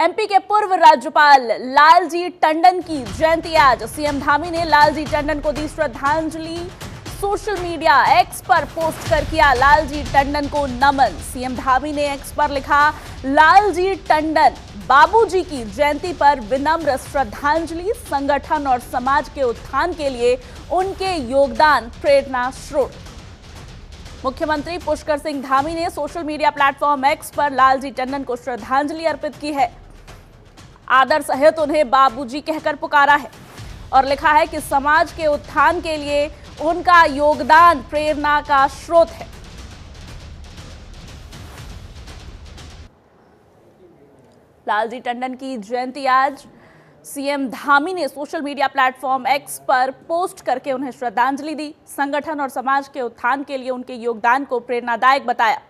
MP के पूर्व राज्यपाल लालजी टंडन की जयंती आज। सीएम धामी ने लालजी टंडन को दी श्रद्धांजलि। सोशल मीडिया एक्स पर पोस्ट कर किया लालजी टंडन को नमन। सीएम धामी ने एक्स पर लिखा, लालजी टंडन बाबूजी की जयंती पर विनम्र श्रद्धांजलि। संगठन और समाज के उत्थान के लिए उनके योगदान प्रेरणा स्रोत। मुख्यमंत्री पुष्कर सिंह धामी ने सोशल मीडिया प्लेटफॉर्म एक्स पर लालजी टंडन को श्रद्धांजलि अर्पित की है। आदर सहित उन्हें बाबूजी कहकर पुकारा है और लिखा है कि समाज के उत्थान के लिए उनका योगदान प्रेरणा का स्रोत है। लालजी टंडन की जयंती आज। सीएम धामी ने सोशल मीडिया प्लेटफॉर्म एक्स पर पोस्ट करके उन्हें श्रद्धांजलि दी। संगठन और समाज के उत्थान के लिए उनके योगदान को प्रेरणादायक बताया।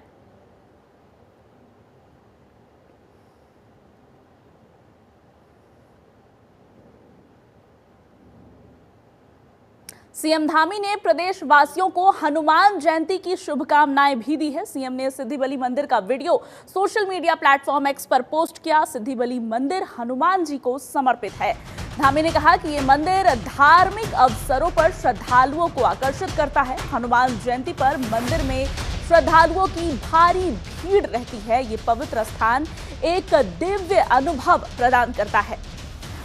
सीएम धामी ने प्रदेशवासियों को हनुमान जयंती की शुभकामनाएं भी दी है। सीएम ने सिद्धि बली मंदिर का video social media platform x पर पोस्ट किया। सिद्धि बली मंदिर हनुमान जी को समर्पित है। धामी ने कहा कि ये मंदिर धार्मिक अवसरों पर श्रद्धालुओं को आकर्षित करता है। हनुमान जयंती पर मंदिर में श्रद्धालुओं की भारी भीड़ रहती है। ये पवित्र स्थान एक दिव्य अनुभव प्रदान करता है।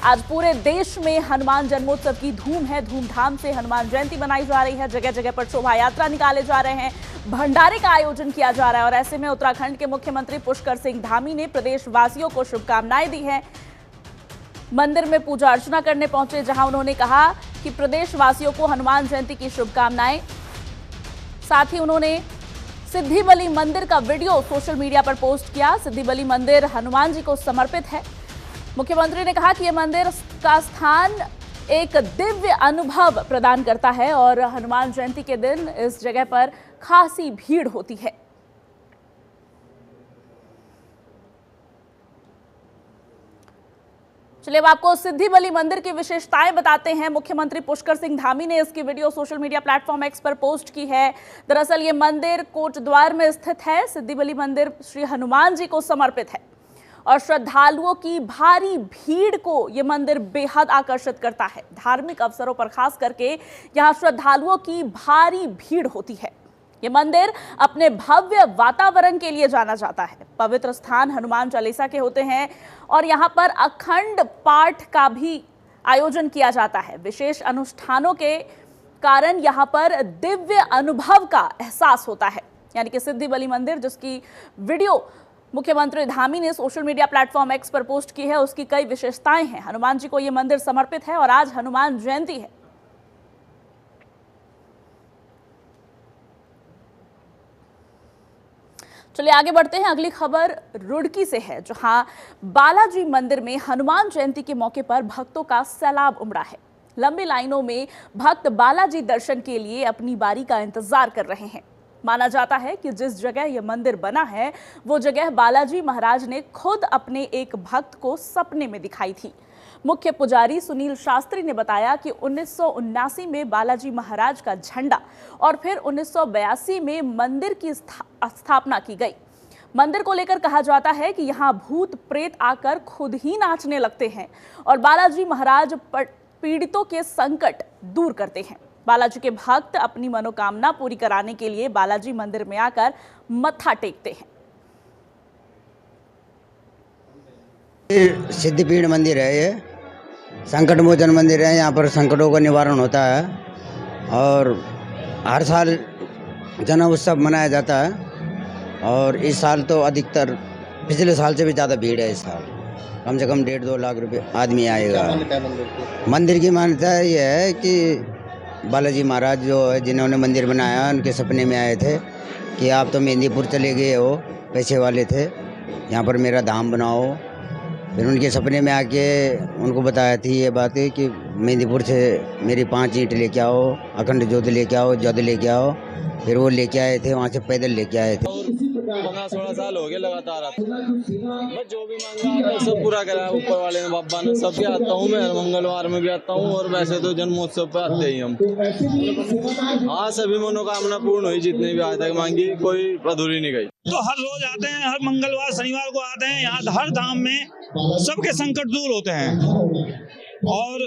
आज पूरे देश में हनुमान जन्मोत्सव की धूम है। धूमधाम से हनुमान जयंती मनाई जा रही है। जगह जगह पर शोभा यात्रा निकाले जा रहे हैं। भंडारे का आयोजन किया जा रहा है और ऐसे में उत्तराखंड के मुख्यमंत्री पुष्कर सिंह धामी ने प्रदेशवासियों को शुभकामनाएं दी हैं। मंदिर में पूजा अर्चना करने पहुंचे, जहां उन्होंने कहा कि प्रदेशवासियों को हनुमान जयंती की शुभकामनाएं। साथ ही उन्होंने सिद्धि बली मंदिर का वीडियो सोशल मीडिया पर पोस्ट किया। सिद्धि बली मंदिर हनुमान जी को समर्पित है। मुख्यमंत्री ने कहा कि यह मंदिर का स्थान एक दिव्य अनुभव प्रदान करता है और हनुमान जयंती के दिन इस जगह पर खासी भीड़ होती है। चलिए अब आपको सिद्धि बली मंदिर की विशेषताएं बताते हैं। मुख्यमंत्री पुष्कर सिंह धामी ने इसकी video social media platform x पर पोस्ट की है। दरअसल ये मंदिर कोटद्वार में स्थित है। सिद्धि बली मंदिर श्री हनुमान जी को समर्पित है और श्रद्धालुओं की भारी भीड़ को यह मंदिर बेहद आकर्षित करता है। धार्मिक अवसरों पर खास करके यहां श्रद्धालुओं की भारी भीड़ होती है। यह मंदिर अपने भव्य वातावरण के लिए जाना जाता है। पवित्र स्थान हनुमान चालीसा के होते हैं और यहां पर अखंड पाठ का भी आयोजन किया जाता है। विशेष अनुष्ठानों के कारण यहां पर दिव्य अनुभव का एहसास होता है। यानी कि सिद्धि बली मंदिर, जिसकी वीडियो मुख्यमंत्री धामी ने सोशल मीडिया प्लेटफॉर्म एक्स पर पोस्ट की है, उसकी कई विशेषताएं हैं। हनुमान जी को यह मंदिर समर्पित है और आज हनुमान जयंती है। चलिए आगे बढ़ते हैं। अगली खबर रुड़की से है, जहां बालाजी मंदिर में हनुमान जयंती के मौके पर भक्तों का सैलाब उमड़ा है। लंबी लाइनों में भक्त बालाजी दर्शन के लिए अपनी बारी का इंतजार कर रहे हैं। माना जाता है कि जिस जगह यह मंदिर बना है वो जगह बालाजी महाराज ने खुद अपने एक भक्त को सपने में दिखाई थी। मुख्य पुजारी सुनील शास्त्री ने बताया कि 1979 में बालाजी महाराज का झंडा और फिर 1982 में मंदिर की स्थापना की गई। मंदिर को लेकर कहा जाता है कि यहाँ भूत प्रेत आकर खुद ही नाचने लगते हैं और बालाजी महाराज पीड़ितों के संकट दूर करते हैं। बालाजी के भक्त अपनी मनोकामना पूरी कराने के लिए बालाजी मंदिर में आकर मत्था टेकते हैं। सिद्धिपीठ मंदिर है, ये संकट मोचन मंदिर है। यहाँ पर संकटों का निवारण होता है और हर साल जन्म उत्सव मनाया जाता है और इस साल तो अधिकतर पिछले साल से भी ज़्यादा भीड़ है। इस साल कम से कम 1.5-2 लाख रुपए आदमी आएगा। मंदिर की मान्यता यह है कि बालाजी महाराज जो है, जिन्होंने मंदिर बनाया, उनके सपने में आए थे कि आप तो मेहंदीपुर चले गए हो, पैसे वाले थे, यहाँ पर मेरा धाम बनाओ। फिर उनके सपने में आके उनको बताया थी ये बात कि मेहंदीपुर से मेरी 5 ईंट लेके आओ, अखंड ज्योति लेके आओ, जद लेके आओ। फिर वो लेके आए थे, वहाँ से पैदल लेके आए थे। 15-16 साल हो गए लगातार मैं जो भी मांगा है सब पूरा करा ऊपर वाले ने, बाबा ने। सब आता हूँ मैं, मंगलवार में भी आता हूँ और वैसे तो जन्मोत्सव पे आते ही हम। हाँ, सभी मनोकामना पूर्ण हुई, जितने भी आज तक मांगी कोई अधूरी नहीं गई। तो हर रोज आते हैं, हर मंगलवार शनिवार को आते हैं। यहाँ हर धाम में सबके संकट दूर होते हैं और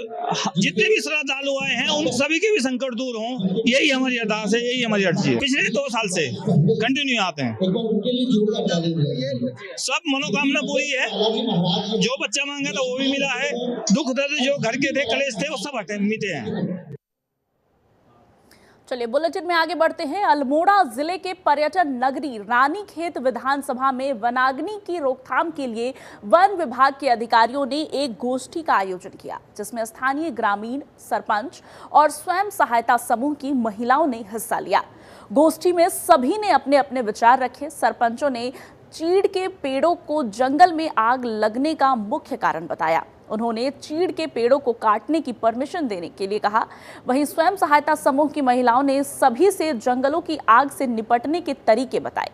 जितने भी श्रद्धालु आए हैं उन सभी के भी संकट दूर हों, यही हमारी अरदास है, यही हमारी अर्जी है। पिछले 2 साल से कंटिन्यू आते हैं, सब मनोकामना पूरी है, जो बच्चा मांगा था वो भी मिला है, दुख दर्द जो घर के थे, कलेश थे, वो सब हटे मिटे हैं। चलिए बुलेटिन में आगे बढ़ते हैं। अल्मोड़ा जिले के पर्यटन नगरी रानीखेत विधानसभा में वनाग्नि की रोकथाम के लिए वन विभाग के अधिकारियों ने एक गोष्ठी का आयोजन किया, जिसमें स्थानीय ग्रामीण, सरपंच और स्वयं सहायता समूह की महिलाओं ने हिस्सा लिया। गोष्ठी में सभी ने अपने अपने विचार रखे। सरपंचों ने चीड़ के पेड़ों को जंगल में आग लगने का मुख्य कारण बताया। उन्होंने चीड़ के पेड़ों को काटने की परमिशन देने के लिए कहा। वहीं स्वयं सहायता समूह की महिलाओं ने सभी से जंगलों की आग से निपटने के तरीके बताए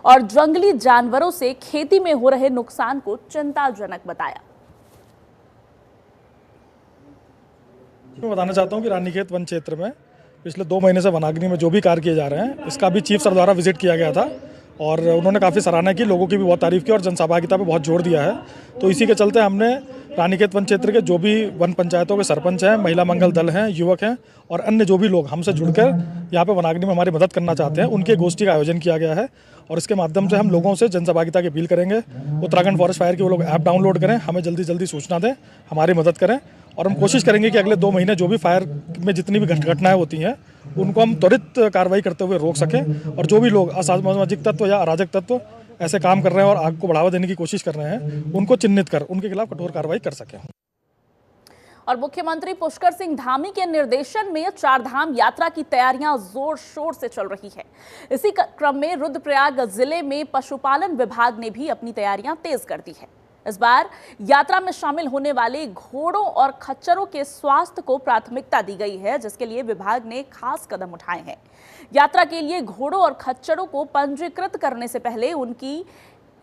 और जंगली जानवरों से खेती में हो रहे नुकसान को चिंताजनक बताया। मैं बताना चाहता हूं कि रानीखेत वन क्षेत्र में पिछले 2 महीने से वनाग्नि में जो भी कार्य किए जा रहे हैं, इसका भी चीफ सर द्वारा विजिट किया गया था और उन्होंने काफ़ी सराहना की, लोगों की भी बहुत तारीफ की और जनसहभागिता पे बहुत जोर दिया है। तो इसी के चलते हमने रानीखेत वन क्षेत्र के जो भी वन पंचायतों के सरपंच हैं, महिला मंगल दल हैं, युवक हैं और अन्य जो भी लोग हमसे जुड़कर यहाँ पे वनाग्नि में हमारी मदद करना चाहते हैं, उनके गोष्ठी का आयोजन किया गया है और इसके माध्यम से हम लोगों से जनसहभागिता की अपील करेंगे। उत्तराखंड फॉरेस्ट फायर की वो लोग ऐप डाउनलोड करें, हमें जल्दी सूचना दें, हमारी मदद करें और हम कोशिश करेंगे कि अगले 2 महीने जो भी फायर में जितनी भी घटनाएं होती हैं उनको हम त्वरित कार्रवाई करते हुए रोक सकें और जो भी लोग असामाजिक तत्व या अराजक तत्व ऐसे काम कर रहे हैं और आग को बढ़ावा देने की कोशिश कर रहे हैं, उनको चिन्हित कर उनके खिलाफ कठोर कार्रवाई कर सकें। और मुख्यमंत्री पुष्कर सिंह धामी के निर्देशन में चारधाम यात्रा की तैयारियां जोर शोर से चल रही है। इसी क्रम में रुद्रप्रयाग जिले में पशुपालन विभाग ने भी अपनी तैयारियां तेज कर दी है। इस बार यात्रा में शामिल होने वाले घोड़ों और खच्चरों के स्वास्थ्य को प्राथमिकता दी गई है, जिसके लिए विभाग ने खास कदम उठाए हैं। यात्रा के लिए घोड़ों और खच्चरों को पंजीकृत करने से पहले उनकी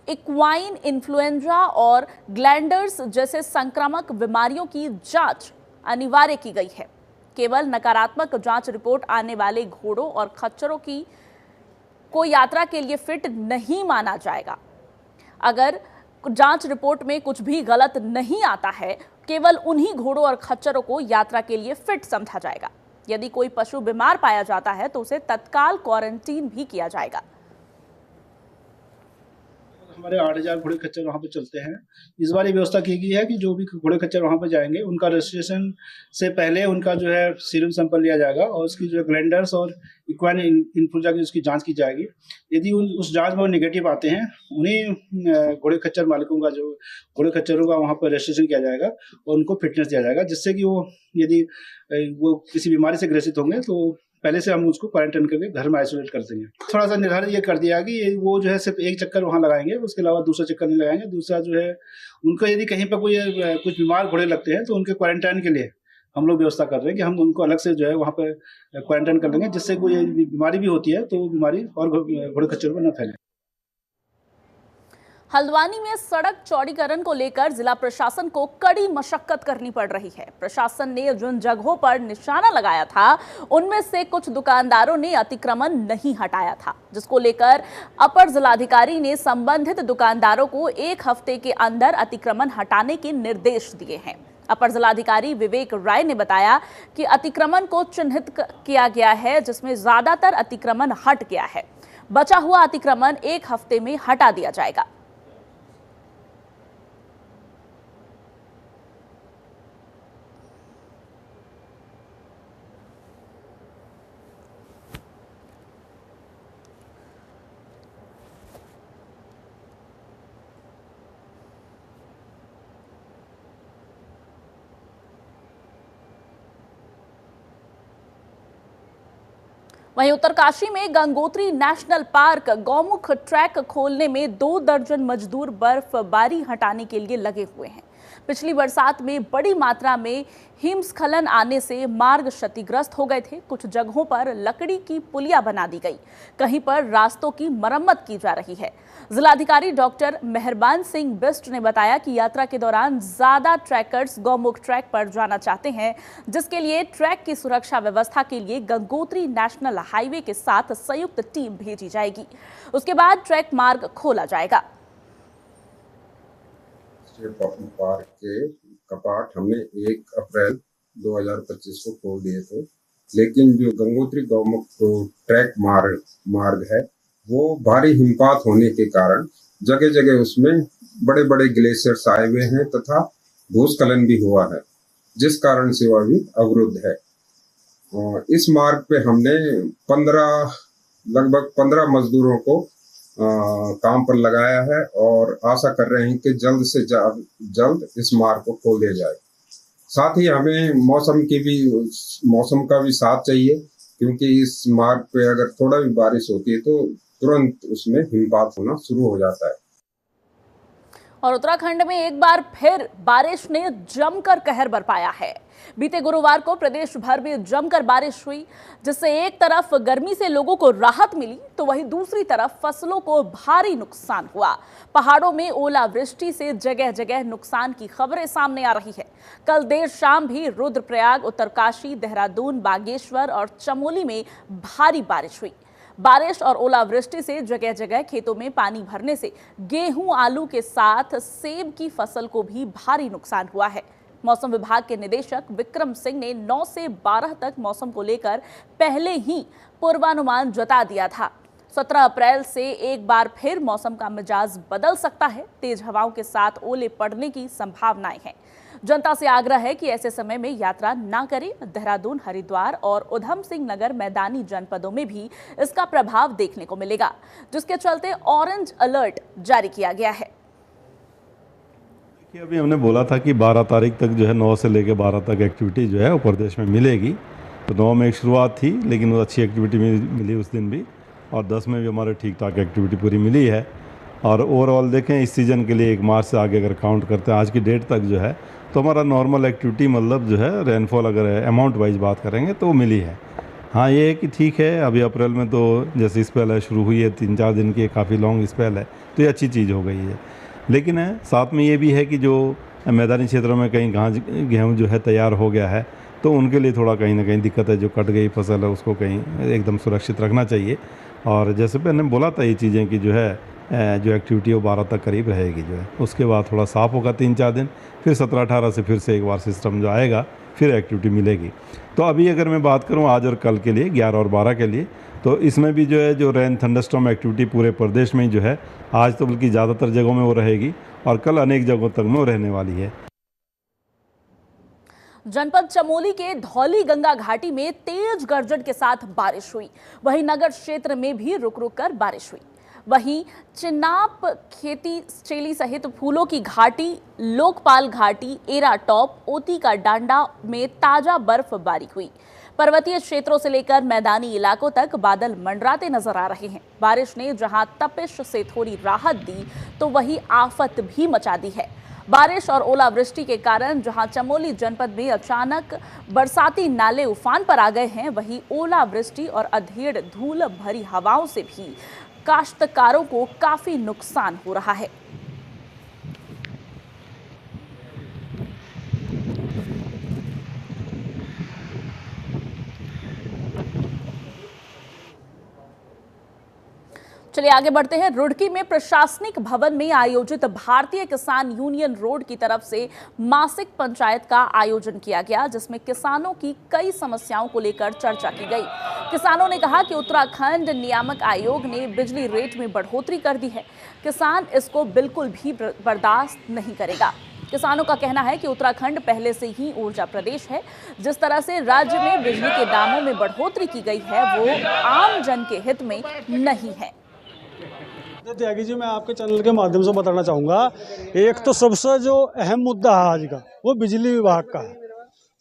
इक्वाइन इन्फ्लुएंजा और ग्लैंडर्स जैसे संक्रामक बीमारियों की जांच अनिवार्य की गई है। केवल नकारात्मक जांच रिपोर्ट आने वाले घोड़ों और खच्चरों को यात्रा के लिए फिट नहीं माना जाएगा। अगर जांच रिपोर्ट में कुछ भी गलत नहीं आता है, केवल उन्हीं घोड़ों और खच्चरों को यात्रा के लिए फिट समझा जाएगा। यदि कोई पशु बीमार पाया जाता है तो उसे तत्काल क्वारंटीन भी किया जाएगा। हमारे 8000 घोड़े खच्चर वहाँ पे चलते हैं। इस बार ये व्यवस्था की गई है कि जो भी घोड़े खच्चर वहाँ पे जाएंगे उनका रजिस्ट्रेशन से पहले उनका जो है सीरम सैंपल लिया जाएगा और उसकी जो ग्लैंडर्स और इक्वाइन इन्फ्लुएंजा की उसकी जांच की जाएगी। यदि उस जांच में वो निगेटिव आते हैं, उन्हीं घोड़े खच्चर मालिकों का जो घोड़े खच्चरों का वहाँ पर रजिस्ट्रेशन किया जाएगा और उनको फिटनेस दिया जाएगा, जिससे कि वो यदि वो किसी बीमारी से ग्रसित होंगे तो पहले से हम उसको क्वारंटाइन करके घर में आइसोलेट कर देंगे। थोड़ा सा निर्धारित ये कर दिया कि वो जो है सिर्फ एक चक्कर वहाँ लगाएंगे, उसके अलावा दूसरा चक्कर नहीं लगाएंगे। दूसरा जो है उनको यदि कहीं पर कुछ बीमार घोड़े लगते हैं तो उनके क्वारंटाइन के लिए हम लोग व्यवस्था कर रहे हैं कि हम उनको अलग से जो है वहाँ पर क्वारंटाइन कर लेंगे, जिससे कोई बीमारी भी होती है तो वो बीमारी और घोड़े खच्चरों में न फैले। हल्द्वानी में सड़क चौड़ीकरण को लेकर जिला प्रशासन को कड़ी मशक्कत करनी पड़ रही है। प्रशासन ने जिन जगहों पर निशाना लगाया था उनमें से कुछ दुकानदारों ने अतिक्रमण नहीं हटाया था, जिसको लेकर अपर जिलाधिकारी ने संबंधित दुकानदारों को 1 हफ्ते के अंदर अतिक्रमण हटाने के निर्देश दिए हैं। अपर जिलाधिकारी विवेक राय ने बताया कि अतिक्रमण को चिन्हित किया गया है, जिसमें ज्यादातर अतिक्रमण हट गया है। बचा हुआ अतिक्रमण 1 हफ्ते में हटा दिया जाएगा। वहीं उत्तरकाशी में Gangotri national park Gaumukh track खोलने में 2 दर्जन मजदूर बर्फबारी हटाने के लिए लगे हुए हैं। पिछली बरसात में बड़ी मात्रा में हिमस्खलन आने से मार्ग क्षतिग्रस्त हो गए थे। कुछ जगहों पर लकड़ी की पुलियां बना दी गई, कहीं पर रास्तों की मरम्मत की जा रही है। जिलाधिकारी डॉक्टर मेहरबान सिंह बिष्ट ने बताया कि यात्रा के दौरान ज्यादा ट्रैकर्स गौमुख ट्रैक पर जाना चाहते हैं, जिसके लिए ट्रैक की सुरक्षा व्यवस्था के लिए गंगोत्री नेशनल हाईवे के साथ संयुक्त टीम भेजी जाएगी। उसके बाद ट्रैक मार्ग खोला जाएगा। राष्ट्रीय पार्क के कपाट हमने 1 अप्रैल 2025 को खोल दिए थे, लेकिन जो गंगोत्री गौमुख ट्रैक मार्ग है वो भारी हिमपात होने के कारण जगह जगह उसमें बड़े बड़े ग्लेशियर्स आए हुए हैं तथा भूस्खलन भी हुआ है, जिस कारण सेवा भी अवरुद्ध है। इस मार्ग पे हमने लगभग 15 मजदूरों को काम पर लगाया है और आशा कर रहे हैं कि जल्द से जल्द इस मार्ग को खोल दिया जाए। साथ ही हमें मौसम का भी साथ चाहिए, क्योंकि इस मार्ग पे अगर थोड़ा भी बारिश होती है तो तुरंत उसमें हिमपात होना शुरू हो जाता है। और उत्तराखंड में एक बार फिर बारिश ने जमकर कहर बरपाया है। बीते गुरुवार को प्रदेश भर में जमकर बारिश हुई, जिससे एक तरफ गर्मी से लोगों को राहत मिली तो वहीं दूसरी तरफ फसलों को भारी नुकसान हुआ। पहाड़ों में ओलावृष्टि से जगह जगह नुकसान की खबरें सामने आ रही है। कल देर शाम भी रुद्रप्रयाग, उत्तरकाशी, देहरादून, बागेश्वर और चमोली में भारी बारिश हुई। बारिश और ओलावृष्टि से जगह जगह खेतों में पानी भरने से गेहूं, आलू के साथ सेब की फसल को भी भारी नुकसान हुआ है। मौसम विभाग के निदेशक विक्रम सिंह ने 9 से 12 तक मौसम को लेकर पहले ही पूर्वानुमान जता दिया था। 17 अप्रैल से एक बार फिर मौसम का मिजाज बदल सकता है। तेज हवाओं के साथ ओले पड़ने की संभावनाएं हैं। जनता से आग्रह है कि ऐसे समय में यात्रा ना करें। देहरादून, हरिद्वार और उधम सिंह नगर मैदानी जनपदों में भी इसका प्रभाव देखने को मिलेगा, जिसके चलते ऑरेंज अलर्ट जारी किया गया है। अभी हमने बोला था कि 12 तारीख तक जो है 9 से लेकर 12 तक एक्टिविटी जो है वो प्रदेश में मिलेगी। तो 9 में एक शुरुआत थी, लेकिन वो अच्छी एक्टिविटी मिली उस दिन भी, और 10 में भी हमारे ठीक ठाक एक्टिविटी पूरी मिली है। और ओवरऑल देखें इस सीज़न के लिए 1 मार्च से आगे अगर काउंट करते हैं आज की डेट तक जो है, तो हमारा नॉर्मल एक्टिविटी मतलब जो है रेनफॉल अगर अमाउंट वाइज बात करेंगे तो मिली है। हाँ, ये है कि ठीक है, अभी अप्रैल में तो जैसे स्पेल है शुरू हुई है, 3-4 दिन की काफ़ी लॉन्ग स्पेल है, तो ये अच्छी चीज़ हो गई है। लेकिन साथ में ये भी है कि जो मैदानी क्षेत्रों में कहीं गेहूँ जो है तैयार हो गया है, तो उनके लिए थोड़ा कहीं ना कहीं दिक्कत है। जो कट गई फसल है उसको कहीं एकदम सुरक्षित रखना चाहिए। और जैसे मैंने बोला था ये चीज़ें कि जो है जो एक्टिविटी है वो 12 तक करीब रहेगी जो है, उसके बाद थोड़ा साफ़ होगा 3-4 दिन, फिर 17-18 से फिर से एक बार सिस्टम जो आएगा फिर एक्टिविटी मिलेगी। तो अभी अगर मैं बात करूं आज और कल के लिए 11 और 12 के लिए, तो इसमें भी जो है जो रेन थंडरस्टॉर्म एक्टिविटी पूरे प्रदेश में ही जो है आज तो बल्कि ज़्यादातर जगहों में वो रहेगी और कल अनेक जगहों तक में वो रहने वाली है। जनपद चमोली के धौली गंगा घाटी में तेज गर्जन के साथ बारिश हुई। वहीं नगर क्षेत्र में भी रुक रुक कर बारिश हुई। वहीं चिन्नाप, खेती चेली सहित फूलों की घाटी, लोकपाल घाटी, एरा टॉप, ओती का डांडा में ताजा बर्फबारी हुई। पर्वतीय क्षेत्रों से लेकर मैदानी इलाकों तक बादल मंडराते नजर आ रहे हैं। बारिश ने जहां तपिश से थोड़ी राहत दी, तो वहीं आफत भी मचा दी है। बारिश और ओलावृष्टि के कारण जहां चमोली जनपद में अचानक बरसाती नाले उफान पर आ गए हैं, वहीं ओलावृष्टि और अधेड़ धूल भरी हवाओं से भी काश्तकारों को काफी नुकसान हो रहा है। चलिए आगे बढ़ते हैं। रुड़की में प्रशासनिक भवन में आयोजित भारतीय किसान यूनियन रोड की तरफ से मासिक पंचायत का आयोजन किया गया, जिसमें किसानों की कई समस्याओं को लेकर चर्चा की गई। किसानों ने कहा कि उत्तराखंड नियामक आयोग ने बिजली रेट में बढ़ोतरी कर दी है, किसान इसको बिल्कुल भी बर्दाश्त नहीं करेगा। किसानों का कहना है कि उत्तराखंड पहले से ही ऊर्जा प्रदेश है। जिस तरह से राज्य में बिजली के दामों में बढ़ोतरी की गई है वो आम जन के हित में नहीं है। त्यागी जी, मैं आपके चैनल के माध्यम से बताना चाहूँगा, एक तो सबसे जो अहम मुद्दा है आज का वो बिजली विभाग का है।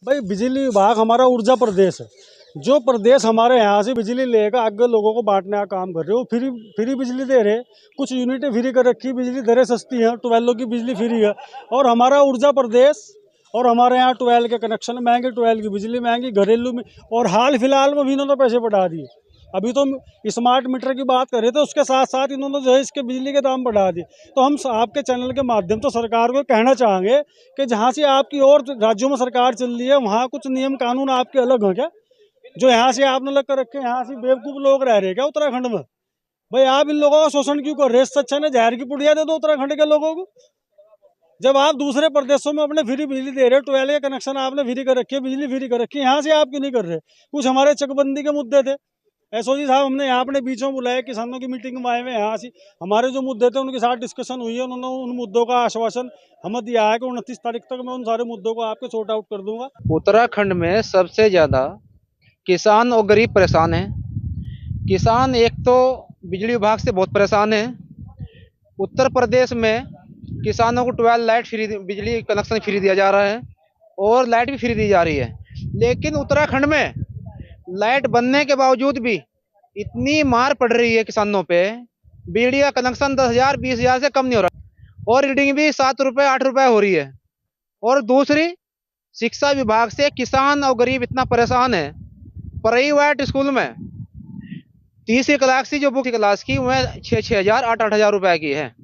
भाई बिजली विभाग हमारा ऊर्जा प्रदेश है। जो प्रदेश हमारे यहाँ से बिजली लेकर आगे लोगों को बांटने का काम कर रहे हो, फ्री बिजली दे रहे। कुछ यूनिटें फ्री कर रखी, बिजली दरें सस्ती हैं, 12 की बिजली फ्री है। और हमारा ऊर्जा प्रदेश और हमारे यहाँ 12 के कनेक्शन महंगे, 12 की बिजली महंगी, घरेलू में। और हाल फिलहाल में भी इन्होंने पैसे बढ़ा दिए। अभी तो स्मार्ट मीटर की बात कर रहे थे, उसके साथ साथ इन्होंने जो है इसके बिजली के दाम बढ़ा दिए। तो हम आपके चैनल के माध्यम से सरकार को कहना चाहेंगे कि जहाँ से आपकी और राज्यों में सरकार चल रही है, वहाँ कुछ नियम कानून आपके अलग हैं क्या? जो यहाँ से आपने लग कर रखे, यहाँ से बेवकूफ़ लोग रह रहे क्या उत्तराखंड में? भाई आप इन लोगों का शोषण क्यों कर रहे? इससे अच्छा ना जहर की पुड़िया दे दो उत्तराखंड के लोगों को। जब आप दूसरे प्रदेशों में अपने फ्री बिजली दे रहे हो, 12 का कनेक्शन आपने फ्री कर रखी है, बिजली फ्री कर रखी है, यहाँ से आप क्यों नहीं कर रहे? कुछ हमारे चकबंदी के मुद्दे थे, एसओजी साहब हमने यहाँ अपने बीचों बुलाया, किसानों की मीटिंग में आए हुए, यहाँ से हमारे जो मुद्दे थे उनके साथ डिस्कशन हुई है, उन्होंने उन मुद्दों का आश्वासन हमें दिया है कि 29 तारीख तक मैं उन सारे मुद्दों को आपके सॉर्ट आउट कर दूंगा। उत्तराखंड में सबसे ज़्यादा किसान और गरीब परेशान हैं। किसान एक तो बिजली विभाग से बहुत परेशान है। उत्तर प्रदेश में किसानों को 12 लाइट फ्री, बिजली कनेक्शन फ्री दिया जा रहा है और लाइट भी फ्री दी जा रही है, लेकिन उत्तराखंड में लाइट बनने के बावजूद भी इतनी मार पड़ रही है किसानों पे। बिजली का कनेक्शन 10,000 20,000 से कम नहीं हो रहा और रीडिंग भी 7 रुपये 8 रुपये हो रही है। और दूसरी, शिक्षा विभाग से किसान और गरीब इतना परेशान है। प्राइवेट स्कूल में 30 क्लास की जो बुक क्लास की वह 6,000 8,000 रुपए की है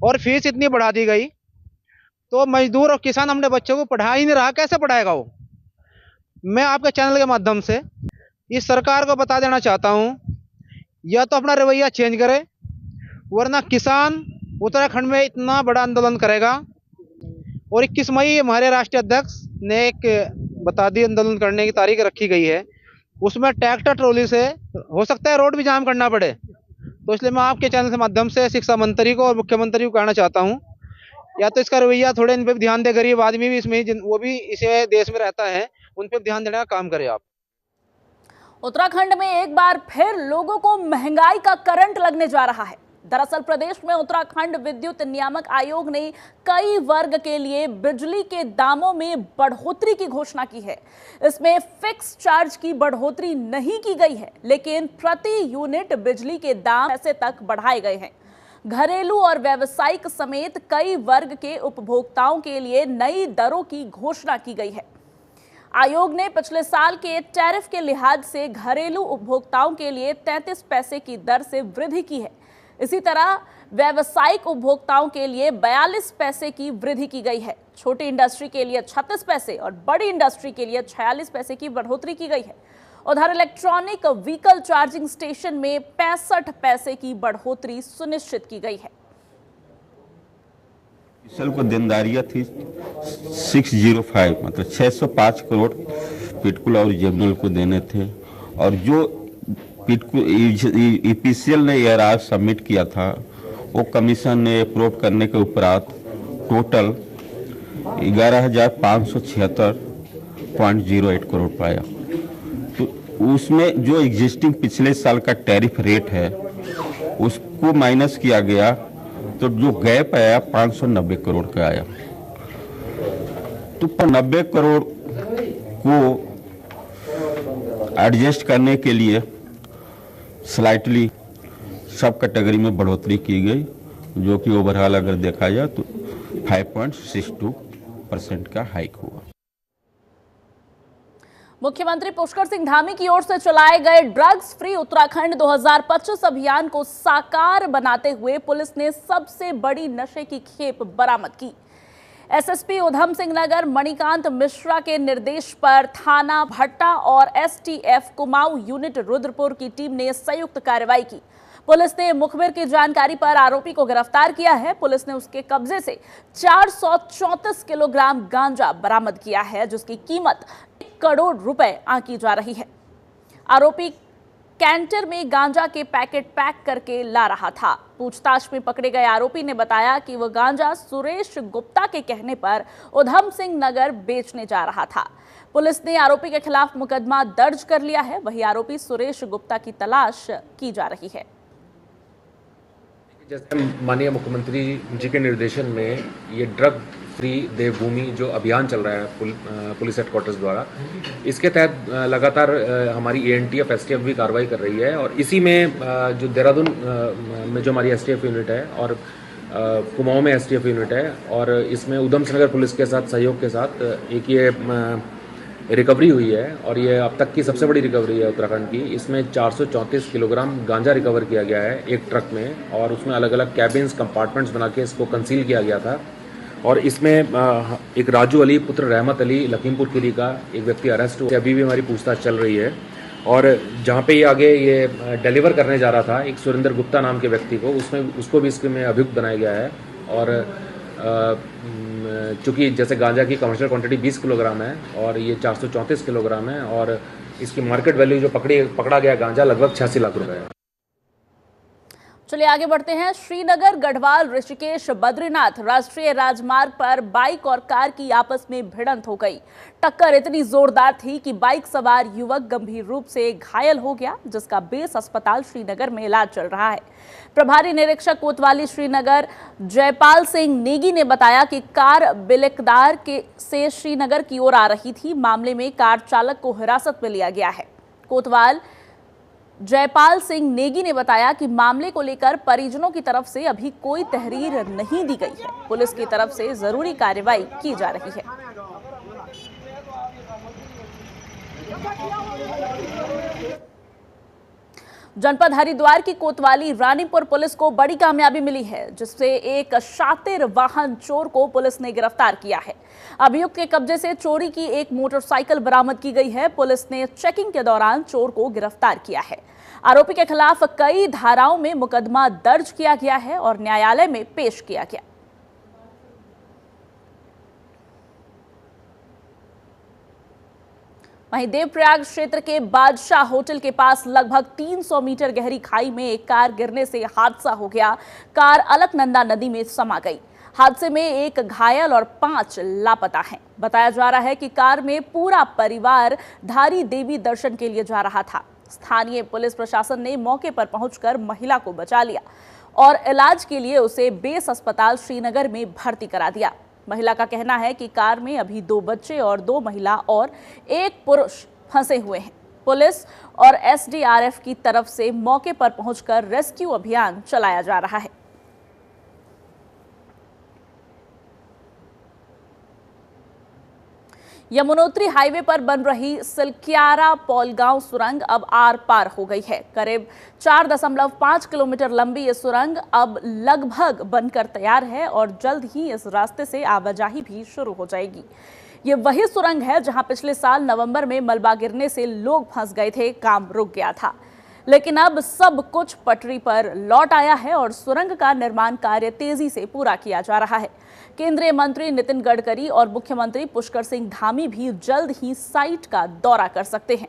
और फीस इतनी बढ़ा दी गई, तो मजदूर और किसान अपने बच्चों को पढ़ा ही नहीं रहा, कैसे पढ़ाएगा वो? मैं आपके चैनल के माध्यम से इस सरकार को बता देना चाहता हूँ, या तो अपना रवैया चेंज करे, वरना किसान उत्तराखंड में इतना बड़ा आंदोलन करेगा। और 21 मई हमारे राष्ट्रीय अध्यक्ष ने एक बता दी आंदोलन करने की तारीख रखी गई है, उसमें ट्रैक्टर ट्रॉली से हो सकता है रोड भी जाम करना पड़े। तो इसलिए मैं आपके चैनल के माध्यम से शिक्षा मंत्री को और मुख्यमंत्री को कहना चाहता हूँ, या तो इसका रवैया थोड़े इन पे भी ध्यान दे, गरीब आदमी भी इसमें वो भी इसे देश में रहता है, उन पे ध्यान देने का काम करें आप। उत्तराखंड में एक बार फिर लोगों को महंगाई का करंट लगने जा रहा है। दरअसल प्रदेश में उत्तराखंड विद्युत नियामक आयोग ने कई वर्ग के लिए बिजली के दामों में बढ़ोतरी की घोषणा की है। इसमें फिक्स चार्ज की बढ़ोतरी नहीं की गई है, लेकिन प्रति यूनिट बिजली के दाम पैसे तक बढ़ाए गए हैं। घरेलू और व्यावसायिक समेत कई वर्ग के उपभोक्ताओं के लिए नई दरों की घोषणा की गई है। आयोग ने पिछले साल के टैरिफ के लिहाज से घरेलू उपभोक्ताओं के लिए 33 पैसे की दर से वृद्धि की है। इसी तरह व्यावसायिक उपभोक्ताओं के लिए 42 पैसे की वृद्धि की गई है। छोटी इंडस्ट्री के लिए 36 पैसे और बड़ी इंडस्ट्री के लिए 46 पैसे की बढ़ोतरी की गई है। उधर इलेक्ट्रॉनिक व्हीकल चार्जिंग स्टेशन में 65 पैसे की बढ़ोतरी सुनिश्चित की गई है। बीएसएनएल को देनदारियां थी 605, मतलब 605 करोड़ पिटकुल और जेबनल को देने थे, और जो ईपीसीएल ने एआरआर सबमिट किया था वो कमीशन ने अप्रूव करने के उपरांत टोटल 11,576.08 करोड़ पाया। तो उसमें जो एग्जिस्टिंग पिछले साल का टैरिफ रेट है उसको माइनस किया गया, तो जो गैप आया 590 करोड़ का आया। तो 90 करोड़ को एडजस्ट करने के लिए स्लाइटली सब कैटेगरी में बढ़ोतरी की गई, जो कि ओवरऑल अगर देखा जाए तो 5.62% का हाइक हुआ। मुख्यमंत्री पुष्कर सिंह धामी की ओर से चलाए गए ड्रग्स फ्री उत्तराखंड 2025 अभियान को साकार बनाते हुए पुलिस ने सबसे बड़ी नशे की खेप बरामद की। एसएसपी उधम सिंह नगर मणिकांत मिश्रा के निर्देश पर थाना भट्टा और एसटीएफ कुमाऊं यूनिट रुद्रपुर की टीम ने संयुक्त कार्रवाई की। पुलिस ने मुखबिर की जानकारी पर आरोपी को गिरफ्तार किया है। पुलिस ने उसके कब्जे से 434 किलोग्राम गांजा बरामद किया है, जिसकी कीमत 1 करोड़ रुपए आंकी जा रही है। आरोपी कैंटर में गांजा के पैकेट पैक करके ला रहा था। पूछताछ में पकड़े गए आरोपी ने बताया कि वह गांजा सुरेश गुप्ता के कहने पर उधम सिंह नगर बेचने जा रहा था। पुलिस ने आरोपी के खिलाफ मुकदमा दर्ज कर लिया है। वहीं आरोपी सुरेश गुप्ता की तलाश की जा रही है। जैसे माननीय मुख्यमंत्री जी के निर्देशन में ये ड्रग फ्री देवभूमि जो अभियान चल रहा है पुलिस हेडक्वार्टर्स द्वारा, इसके तहत लगातार हमारी एएनटीएफ एसटीएफ भी कार्रवाई कर रही है। और इसी में जो देहरादून में जो हमारी एसटीएफ यूनिट है और कुमाऊं में एसटीएफ यूनिट है, और इसमें उधम सिंह नगर पुलिस के साथ सहयोग के साथ एक ये रिकवरी हुई है, और ये अब तक की सबसे बड़ी रिकवरी है उत्तराखंड की। इसमें 434 किलोग्राम गांजा रिकवर किया गया है एक ट्रक में, और उसमें अलग अलग कैबिन्स कंपार्टमेंट्स बना के इसको कंसील किया गया था। और इसमें एक राजू अली पुत्र रहमत अली लखीमपुर खीरी का एक व्यक्ति अरेस्ट हुआ, अभी भी हमारी पूछताछ चल रही है। और जहाँ पे ये आगे ये डिलीवर करने जा रहा था एक सुरेंद्र गुप्ता नाम के व्यक्ति को, उसको भी इसके में अभियुक्त बनाया गया है। और चूँकि जैसे गांजा की कमर्शियल क्वांटिटी 20 किलोग्राम है और ये 434 किलोग्राम है और इसकी मार्केट वैल्यू जो पकड़ा गया गांजा लगभग 86 लाख रुपए है। चलिए आगे बढ़ते हैं। श्रीनगर गढ़वाल ऋषिकेश बद्रीनाथ राष्ट्रीय राजमार्ग पर बाइक और कार की आपस में भिड़ंत हो गई। टक्कर इतनी जोरदार थी कि बाइक सवार युवक गंभीर रूप से घायल हो गया, जिसका बेस अस्पताल श्रीनगर में इलाज चल रहा है। प्रभारी निरीक्षक कोतवाली श्रीनगर जयपाल सिंह नेगी ने बताया कि कार बिलकदार से श्रीनगर की ओर आ रही थी। मामले में कार चालक को हिरासत में लिया गया है। कोतवाल जयपाल सिंह नेगी ने बताया कि मामले को लेकर परिजनों की तरफ से अभी कोई तहरीर नहीं दी गई है। पुलिस की तरफ से जरूरी कार्रवाई की जा रही है। जनपद हरिद्वार की कोतवाली रानीपुर पुलिस को बड़ी कामयाबी मिली है, जिससे एक शातिर वाहन चोर को पुलिस ने गिरफ्तार किया है। अभियुक्त के कब्जे से चोरी की एक मोटरसाइकिल बरामद की गई है। पुलिस ने चेकिंग के दौरान चोर को गिरफ्तार किया है। आरोपी के खिलाफ कई धाराओं में मुकदमा दर्ज किया गया है और न्यायालय में पेश किया गया। वहीं देवप्रयाग क्षेत्र के बादशाह होटल के पास लगभग 300 मीटर गहरी खाई में एक कार गिरने से हादसा हो गया। कार अलकनंदा नदी में समा गई। हादसे में एक घायल और 5 लापता हैं। बताया जा रहा है कि कार में पूरा परिवार धारी देवी दर्शन के लिए जा रहा था। स्थानीय पुलिस प्रशासन ने मौके पर पहुंचकर महिला को बचा लिया और इलाज के लिए उसे बेस अस्पताल श्रीनगर में भर्ती करा दिया। महिला का कहना है कि कार में अभी 2 बच्चे और 2 महिला और 1 पुरुष फंसे हुए हैं। पुलिस और एसडीआरएफ की तरफ से मौके पर पहुंचकर रेस्क्यू अभियान चलाया जा रहा है। यमुनोत्री हाईवे पर बन रही सिलक्यारा पौलगांव सुरंग अब आर पार हो गई है। करीब 4.5 किलोमीटर लंबी ये सुरंग अब लगभग बनकर तैयार है और जल्द ही इस रास्ते से आवाजाही भी शुरू हो जाएगी। ये वही सुरंग है जहां पिछले साल नवंबर में मलबा गिरने से लोग फंस गए थे, काम रुक गया था। लेकिन अब सब कुछ पटरी पर लौट आया है और सुरंग का निर्माण कार्य तेजी से पूरा किया जा रहा है। केंद्रीय मंत्री नितिन गडकरी और मुख्यमंत्री पुष्कर सिंह धामी भी जल्द ही साइट का दौरा कर सकते हैं।